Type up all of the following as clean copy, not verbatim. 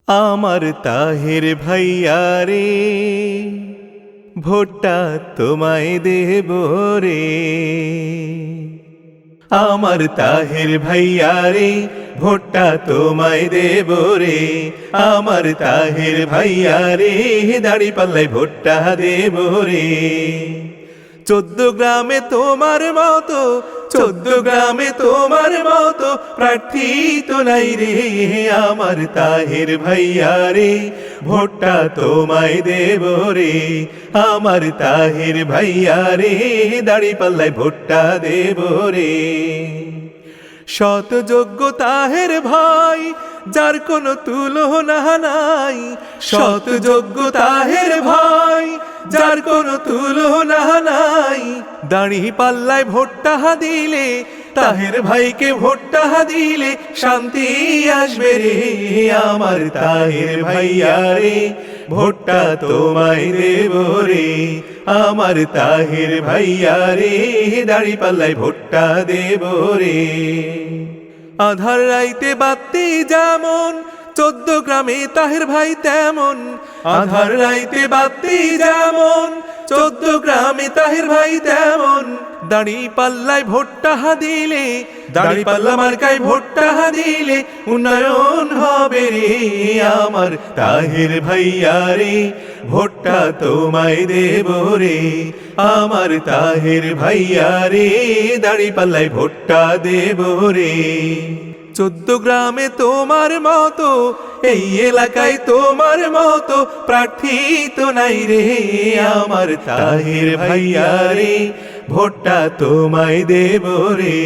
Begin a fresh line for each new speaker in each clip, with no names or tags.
আমার তাহের ভাইয়া রে, ভোটটা তোমায় দেব রে। আমার তাহের ভাইয়া রে, ভোটটা তোমায় দেব রে। আমার তাহের ভাইয়া রে, দাঁড়িপাল্লায় ভোটটা দেব রে। 14 গ্রামে তোমার মতো, 14 গ্রামে তোমার মতো প্রার্থী তো নাই রে। আমার তাহের ভাইয়া রে, ভোটটা তোমায় দেব রে। আমার তাহের ভাইয়া রে, দাঁড়িপাল্লায় ভোটটা দেব রে। সৎ যোগ্য তাহের ভাই, যার কোনো তুলনা নাই। সৎ যোগ্য তাহের ভাই, যার কোনো তুলনা নাই। দাঁড়িপাল্লায় ভোটটা দিলে, তাহের ভাইকে ভোটটা দিলে শান্তি আসবে রে। আমার তাহের ভাইয়া রে, ভোটটা তোমায় দেব রে। আমার তাহের ভাইয়া রে, দাঁড়িপাল্লায় ভোটটা দেব রে। আধার রাইতে বাতি যেমন, 14 গ্রামে তাহের ভাই তেমন। আধার রাইতে বাতি যেমন, 14 গ্রামে তাহের ভাই তেমন। দাঁড়িপাল্লায় ভোটটা দিলে, দাঁড়িপাল্লা মার্কায় ভোটটা দিলে উন্নয়ন হবে রে। আমার তাহের ভাইয়া রে, ভোটটা তোমায় দেব রে। আমার তাহের ভাইয়া রে, দাঁড়িপাল্লায় ভোটটা দেব রে। 14 গ্রামে তোমার মতো, এই এলাকায় তোমার মতো প্রার্থী তো নাই রে। আমার তাহের ভাইয়া রে, ভোটটা তোমায় দেব রে।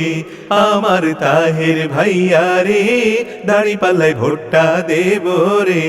আমার তাহের ভাইয়া রে, দাঁড়িপাল্লায় ভোটটা দেব রে।